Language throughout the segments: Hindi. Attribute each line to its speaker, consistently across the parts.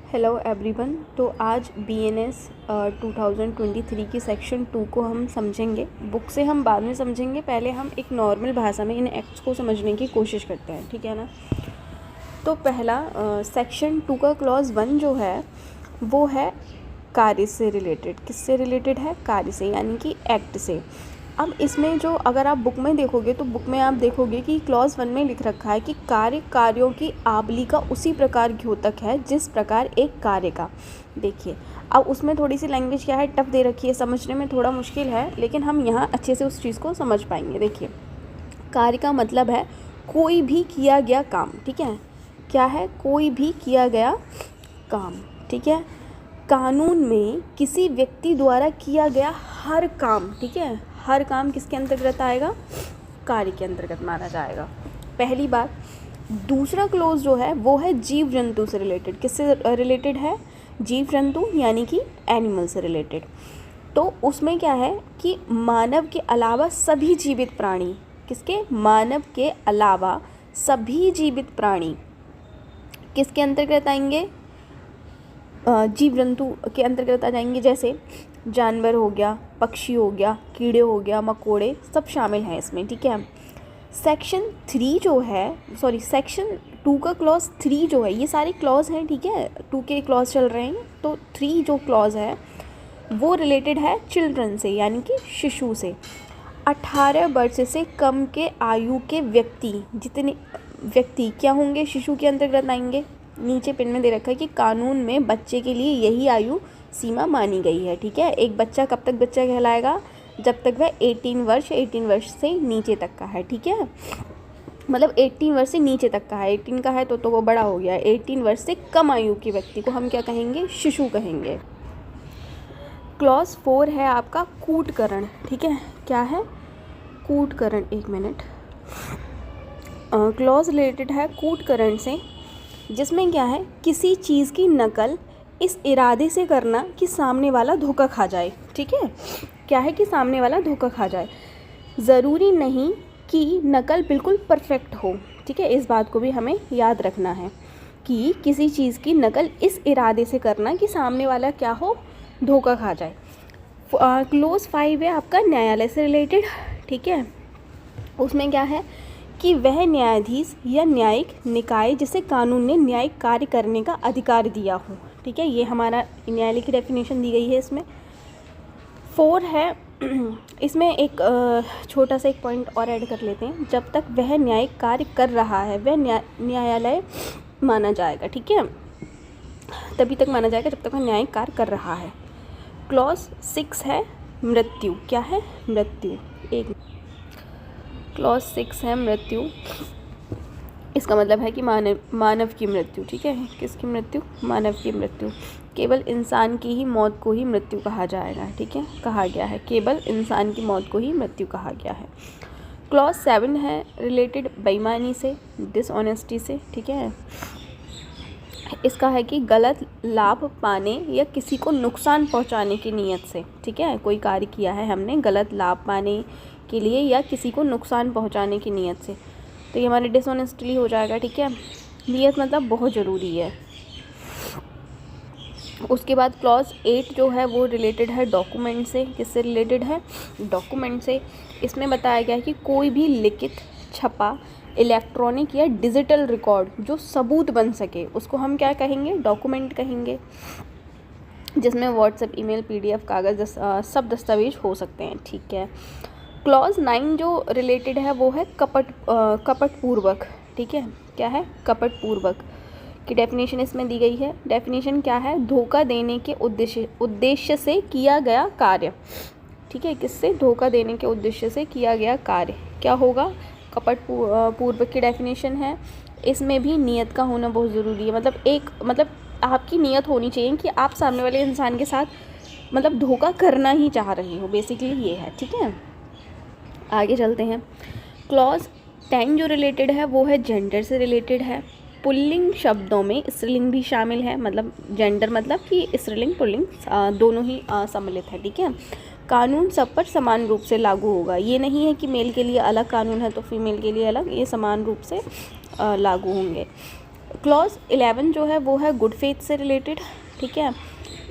Speaker 1: Hello everyone. तो आज BNS 2023 की सेक्शन 2 को हम समझेंगे। बुक से हम बाद में समझेंगे, पहले हम एक नॉर्मल भाषा में इन एक्ट्स को समझने की कोशिश करते हैं, ठीक है ना। तो पहला सेक्शन 2 का क्लॉज 1 जो है वो है कार्य से रिलेटेड। किससे रिलेटेड है? कार्य से, यानी कि एक्ट से। अब इसमें जो अगर आप बुक में देखोगे तो बुक में आप देखोगे कि क्लॉज 1 में लिख रखा है कि कार्यों की आवली का उसी प्रकार द्योतक है जिस प्रकार एक कार्य का। देखिए, अब उसमें थोड़ी सी लैंग्वेज क्या है, टफ दे रखी है, समझने में थोड़ा मुश्किल है, लेकिन हम यहाँ अच्छे से उस चीज़ को समझ पाएंगे। देखिए, कार्य का मतलब है कोई भी किया गया काम, ठीक है। क्या है? कोई भी किया गया काम, ठीक है। कानून में किसी व्यक्ति द्वारा किया गया हर काम, ठीक है, हर काम किसके अंतर्गत आएगा? कार्य के अंतर्गत माना जाएगा। पहली बात। दूसरा क्लोज जो है वो है जीव जंतु से रिलेटेड। किससे रिलेटेड है? जीव जंतु, यानी कि एनिमल से रिलेटेड। तो उसमें क्या है कि मानव के अलावा सभी जीवित प्राणी, किसके? मानव के अलावा सभी जीवित प्राणी किसके अंतर्गत आएंगे? जीव जंतु के अंतर्गत आ जाएंगे। जैसे जानवर हो गया, पक्षी हो गया, कीड़े हो गया, मकोड़े, सब शामिल हैं इसमें, ठीक है। सेक्शन 3 जो है, सेक्शन 2 का क्लॉज 3 जो है, ये सारे क्लॉज हैं, ठीक है, 2 के क्लॉज चल रहे हैं। तो 3 जो क्लॉज है वो रिलेटेड है चिल्ड्रन से, यानी कि शिशु से। 18 वर्ष से कम के आयु के व्यक्ति, जितने व्यक्ति क्या होंगे, शिशु के अंतर्गत आएंगे। नीचे पेन में दे रखा है कि कानून में बच्चे के लिए यही आयु सीमा मानी गई है, ठीक है। एक बच्चा कब तक बच्चा कहलाएगा? जब तक वह 18 वर्ष से नीचे तक का है, ठीक है। मतलब 18 वर्ष से नीचे तक का है, 18 का है तो वो बड़ा हो गया। 18 वर्ष से कम आयु के व्यक्ति को हम क्या कहेंगे? शिशु कहेंगे। क्लॉज 4 है आपका कूटकरण, ठीक है। क्या है? कूटकरण। एक मिनट। क्लॉज रिलेटेड है कूटकरण से, जिसमें क्या है, किसी चीज़ की नकल इस इरादे से करना कि सामने वाला धोखा खा जाए, ठीक है। क्या है? कि सामने वाला धोखा खा जाए। ज़रूरी नहीं कि नकल बिल्कुल परफेक्ट हो, ठीक है। इस बात को भी हमें याद रखना है कि किसी चीज़ की नकल इस इरादे से करना कि सामने वाला क्या हो? धोखा खा जाए। क्लोज 5 है आपका न्यायालय से रिलेटेड, ठीक है। उसमें क्या है कि वह न्यायाधीश या न्यायिक निकाय जिसे कानून ने न्यायिक कार्य करने का अधिकार दिया हो, ठीक है। ये हमारा न्यायालय की डेफिनेशन दी गई है इसमें। 4 है, इसमें एक छोटा सा एक पॉइंट और ऐड कर लेते हैं। जब तक वह न्यायिक कार्य कर रहा है वह न्यायालय माना जाएगा, ठीक है। तभी तक माना जाएगा जब तक वह न्यायिक कार्य कर रहा है। क्लॉज 6 है मृत्यु। क्या है? मृत्यु। एक क्लॉज 6 है मृत्यु। इसका मतलब है कि मानव की मृत्यु, ठीक है। किसकी मृत्यु? मानव की मृत्यु। केवल इंसान की ही मौत को ही मृत्यु कहा जाएगा, ठीक है। कहा गया है केवल इंसान की मौत को ही मृत्यु कहा गया है। क्लॉज 7 है रिलेटेड बेईमानी से, डिसऑनेस्टी से, ठीक है। इसका है कि गलत लाभ पाने या किसी को नुकसान पहुंचाने की नीयत से, ठीक है। कोई कार्य किया है हमने गलत लाभ पाने के लिए या किसी को नुकसान पहुंचाने की नीयत से, तो ये हमारे डिसऑनेस्टली हो जाएगा, ठीक है। नीयत मतलब बहुत ज़रूरी है। उसके बाद क्लॉज 8 जो है वो रिलेटेड है डॉक्यूमेंट से। किससे रिलेटेड है? डॉक्यूमेंट से। इसमें बताया गया है कि कोई भी लिखित, छपा, इलेक्ट्रॉनिक या डिजिटल रिकॉर्ड जो सबूत बन सके उसको हम क्या कहेंगे? डॉक्यूमेंट कहेंगे। जिसमें व्हाट्सएप, ईमेल, PDF, कागज़, सब दस्तावेज हो सकते हैं, ठीक है। क्लॉज 9 जो रिलेटेड है वो है कपटपूर्वक, ठीक है। क्या है? कपटपूर्वक की डेफिनेशन इसमें दी गई है। डेफिनेशन क्या है? धोखा देने के उद्देश्य से किया गया कार्य, ठीक है। किससे? धोखा देने के उद्देश्य से किया गया कार्य क्या होगा? कपटपूर्वक की डेफिनेशन है। इसमें भी नियत का होना बहुत ज़रूरी है। मतलब आपकी नियत होनी चाहिए कि आप सामने वाले इंसान के साथ मतलब धोखा करना ही चाह रही हो, बेसिकली ये है, ठीक है। आगे चलते हैं। क्लॉज 10 जो रिलेटेड है वो है जेंडर से रिलेटेड है। पुल्लिंग शब्दों में स्त्रीलिंग भी शामिल है, मतलब जेंडर मतलब कि स्त्रीलिंग पुल्लिंग दोनों ही सम्मिलित है, ठीक है। कानून सब पर समान रूप से लागू होगा। ये नहीं है कि मेल के लिए अलग कानून है तो फीमेल के लिए अलग, ये समान रूप से लागू होंगे। क्लॉज 11 जो है वो है गुड फेथ से रिलेटेड, ठीक है।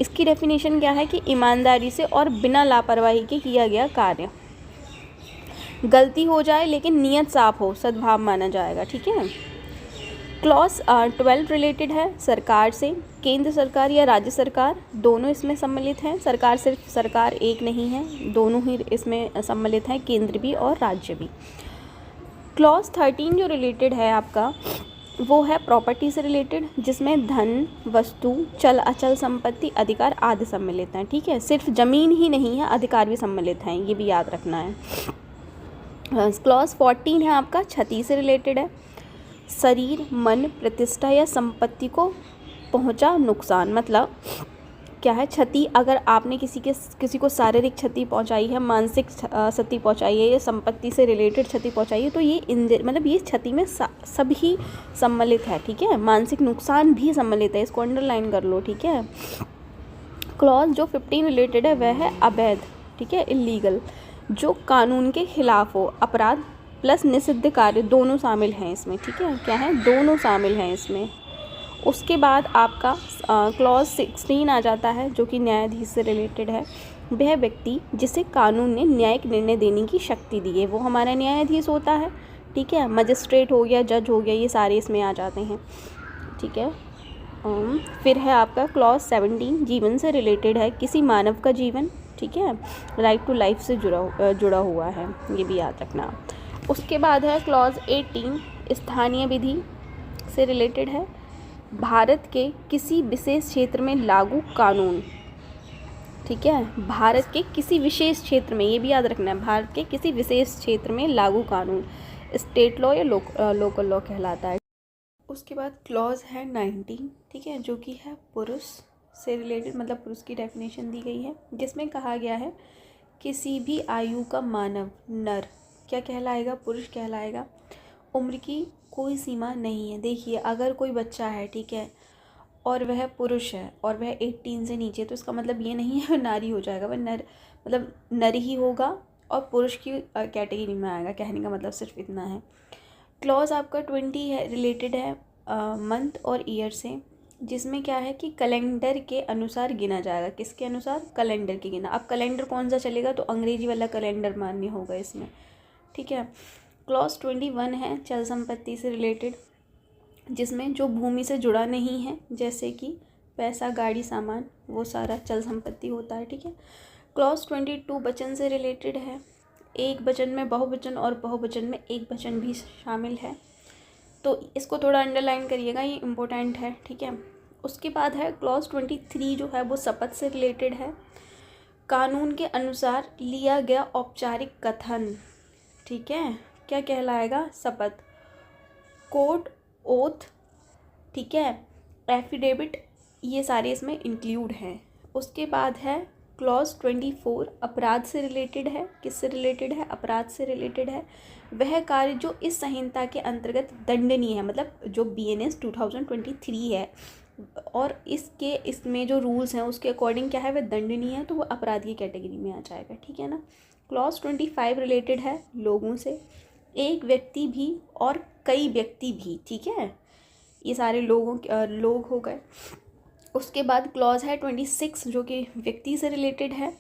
Speaker 1: इसकी डेफिनेशन क्या है कि ईमानदारी से और बिना लापरवाही के किया गया कार्य, गलती हो जाए लेकिन नीयत साफ हो, सद्भाव माना जाएगा, ठीक है। क्लॉज 12 रिलेटेड है सरकार से, केंद्र सरकार या राज्य सरकार दोनों इसमें सम्मिलित हैं। सरकार सिर्फ सरकार एक नहीं है, दोनों ही इसमें सम्मिलित हैं, केंद्र भी और राज्य भी। क्लॉज 13 जो रिलेटेड है आपका वो है प्रॉपर्टी से रिलेटेड, जिसमें धन, वस्तु, चल अचल संपत्ति, अधिकार आदि सम्मिलित हैं, ठीक है। सिर्फ ज़मीन ही नहीं है, अधिकार भी सम्मिलित हैं, ये भी याद रखना है। क्लॉज 14 है आपका क्षति से रिलेटेड है, शरीर, मन, प्रतिष्ठा या संपत्ति को पहुंचा नुकसान। मतलब क्या है, क्षति, अगर आपने किसी को शारीरिक क्षति पहुंचाई है, मानसिक क्षति पहुंचाई है या संपत्ति से रिलेटेड क्षति पहुंचाई है, तो ये मतलब ये क्षति में सभी सम्मिलित है, ठीक है। मानसिक नुकसान भी सम्मिलित है, इसको अंडरलाइन कर लो, ठीक है। क्लॉज जो 15 रिलेटेड है वह है अवैध, ठीक है, इलीगल, जो कानून के खिलाफ हो, अपराध प्लस निषिद्ध कार्य दोनों शामिल हैं इसमें, ठीक है। क्या है, दोनों शामिल हैं इसमें। उसके बाद आपका क्लॉज 16 आ जाता है जो कि न्यायाधीश से रिलेटेड है। वह व्यक्ति जिसे कानून ने न्यायिक निर्णय देने की शक्ति दी है वो हमारा न्यायाधीश होता है, ठीक है। मजिस्ट्रेट हो गया, जज हो गया, ये सारे इसमें आ जाते हैं, ठीक है। फिर है आपका क्लॉज 17 जीवन से रिलेटेड है, किसी मानव का जीवन, ठीक है, राइट टू लाइफ से जुड़ा हुआ है, ये भी याद रखना। उसके बाद है क्लॉज 18 स्थानीय विधि से रिलेटेड है, भारत के किसी विशेष क्षेत्र में लागू कानून, ठीक है। भारत के किसी विशेष क्षेत्र में, ये भी याद रखना है, भारत के किसी विशेष क्षेत्र में लागू कानून स्टेट लॉ या लोकल लॉ कहलाता है। उसके बाद क्लॉज है 19, ठीक है, जो कि है पुरुष से रिलेटेड, मतलब पुरुष की डेफिनेशन दी गई है, जिसमें कहा गया है किसी भी आयु का मानव, नर, क्या कहलाएगा, पुरुष कहलाएगा। उम्र की कोई सीमा नहीं है। देखिए, अगर कोई बच्चा है, ठीक है, और वह पुरुष है और वह 18 से नीचे, तो इसका मतलब ये नहीं है वह नारी हो जाएगा, वह नर, मतलब नर ही होगा और पुरुष की कैटेगरी में आएगा, कहने का मतलब सिर्फ इतना है। क्लॉज आपका 20 है, रिलेटेड है मंथ और ईयर से, जिसमें क्या है कि कैलेंडर के अनुसार गिना जाएगा। किसके अनुसार, कैलेंडर के गिना। अब कैलेंडर कौन सा चलेगा, तो अंग्रेजी वाला कैलेंडर मान्य होगा इसमें, ठीक है। क्लॉज 21 है चल संपत्ति से रिलेटेड, जिसमें जो भूमि से जुड़ा नहीं है, जैसे कि पैसा, गाड़ी, सामान, वो सारा चल संपत्ति होता है, ठीक है। क्लॉज 22 वचन से रिलेटेड है, एक वचन में बहुवचन और बहुवचन में एक वचन भी शामिल है, तो इसको थोड़ा अंडरलाइन करिएगा, ये इम्पोर्टेंट है, ठीक है। उसके बाद है क्लॉज 23 जो है वो शपथ से रिलेटेड है, कानून के अनुसार लिया गया औपचारिक कथन, ठीक है, क्या कहलाएगा, शपथ, कोर्ट, ओथ, ठीक है, एफिडेविट, ये सारे इसमें इंक्लूड हैं। उसके बाद है क्लॉज 24 अपराध से रिलेटेड है, किससे रिलेटेड है, अपराध से रिलेटेड है, वह कार्य जो इस संहिता के अंतर्गत दंडनीय है, मतलब जो BNS 2023 है और इसमें जो रूल्स हैं उसके अकॉर्डिंग क्या है, वह दंडनीय है, तो वो अपराध की कैटेगरी में आ जाएगा, ठीक है ना। क्लॉज 25 रिलेटेड है लोगों से, एक व्यक्ति भी और कई व्यक्ति भी, ठीक है, ये सारे लोग हो गए। उसके बाद क्लॉज है 26 जो कि व्यक्ति से रिलेटेड है।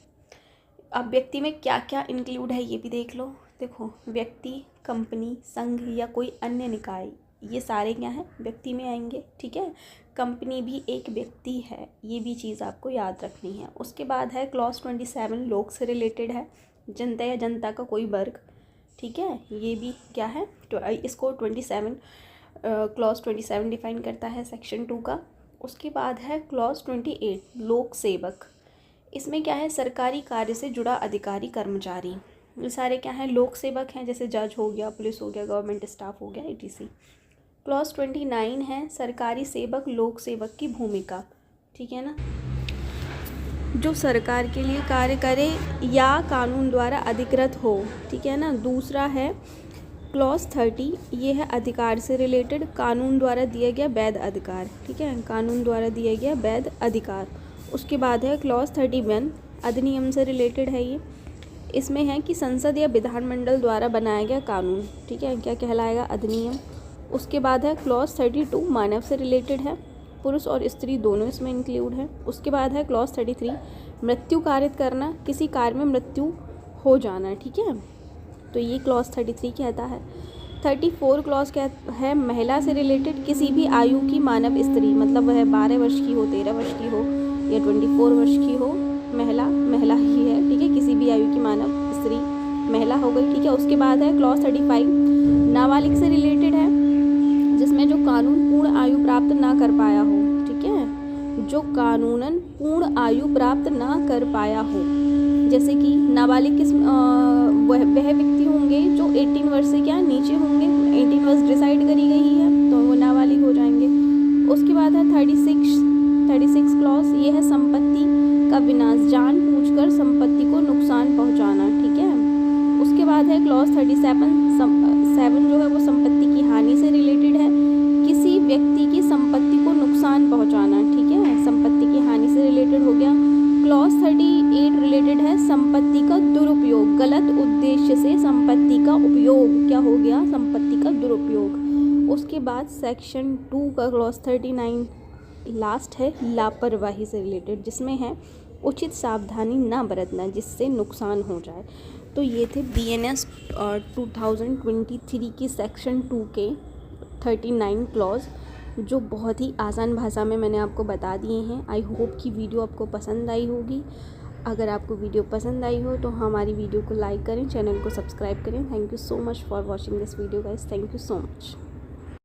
Speaker 1: अब व्यक्ति में क्या क्या इंक्लूड है ये भी देख लो। देखो, व्यक्ति, कंपनी, संघ या कोई अन्य निकाय, ये सारे क्या हैं, व्यक्ति में आएंगे, ठीक है। कंपनी भी एक व्यक्ति है, ये भी चीज़ आपको याद रखनी है। उसके बाद है क्लॉज 27 लोग से रिलेटेड है, जनता या जनता का कोई वर्ग, ठीक है, ये भी क्या है, तो इसको क्लॉज 27 डिफाइन करता है सेक्शन 2 का। उसके बाद है क्लॉज 28 लोक सेवक, इसमें क्या है, सरकारी कार्य से जुड़ा अधिकारी, कर्मचारी, ये सारे क्या हैं, लोक सेवक हैं, जैसे जज हो गया, पुलिस हो गया, गवर्नमेंट स्टाफ हो गया, etc। क्लॉज 29 है सरकारी सेवक, लोक सेवक की भूमिका, ठीक है ना, जो सरकार के लिए कार्य करे या कानून द्वारा अधिकृत हो, ठीक है ना। दूसरा है क्लॉज 30, ये है अधिकार से रिलेटेड, कानून द्वारा दिया गया वैध अधिकार, ठीक है, कानून द्वारा दिया गया वैध अधिकार। उसके बाद है क्लॉज 31 अधिनियम से रिलेटेड है, ये इसमें है कि संसद या विधानमंडल द्वारा बनाया गया कानून, ठीक है, क्या कहलाएगा, अधिनियम। उसके बाद है क्लॉज 32 मानव से रिलेटेड है, पुरुष और स्त्री दोनों इसमें इंक्लूड है। उसके बाद है क्लॉज 33 मृत्यु कारित करना, किसी कार्य में मृत्यु हो जाना, ठीक है, तो ये क्लॉज 33 कहता है। 34 क्लॉज क्या है, महिला से रिलेटेड, किसी भी आयु की मानव स्त्री, मतलब वह 12 वर्ष की हो, 13 वर्ष की हो या 24 वर्ष की हो, महिला महिला ही है, ठीक है, किसी भी आयु की मानव स्त्री महिला हो गई, ठीक है। उसके बाद है क्लॉज 35 नाबालिग से रिलेटेड है, जिसमें जो कानून पूर्ण आयु प्राप्त ना कर पाया हो, ठीक है, जो कानूनन पूर्ण आयु प्राप्त ना कर पाया हो, जैसे कि नाबालिग किस वह व्यक्ति होंगे जो 18 वर्ष से क्या नीचे होंगे, 18 वर्ष डिसाइड करी गई है तो वो नाबालिग हो जाएंगे। उसके बाद है 36 क्लॉज, ये है संपत्ति का विनाश, जानबूझकर संपत्ति को नुकसान पहुंचाना, ठीक है। उसके बाद है क्लॉज 37 जो है वो संपत्ति की हानि से रिलेटेड है, किसी व्यक्ति की संपत्ति को नुकसान पहुंचाना, ठीक है, संपत्ति की हानि से रिलेटेड हो गया। क्लॉज 38 रिलेटेड है संपत्ति का दुरुपयोग, गलत उद्देश्य से संपत्ति का उपयोग, क्या हो गया, संपत्ति का दुरुपयोग। उसके बाद सेक्शन 2 का क्लॉज 39 लास्ट है लापरवाही से रिलेटेड, जिसमें है उचित सावधानी ना बरतना जिससे नुकसान हो जाए। तो ये थे BNS 2023 की सेक्शन 2 के 39 क्लॉज, जो बहुत ही आसान भाषा में मैंने आपको बता दिए हैं। आई होप कि वीडियो आपको पसंद आई होगी। अगर आपको वीडियो पसंद आई हो तो हमारी वीडियो को लाइक करें, चैनल को सब्सक्राइब करें। Thank you so much for watching this video guys, thank you so much.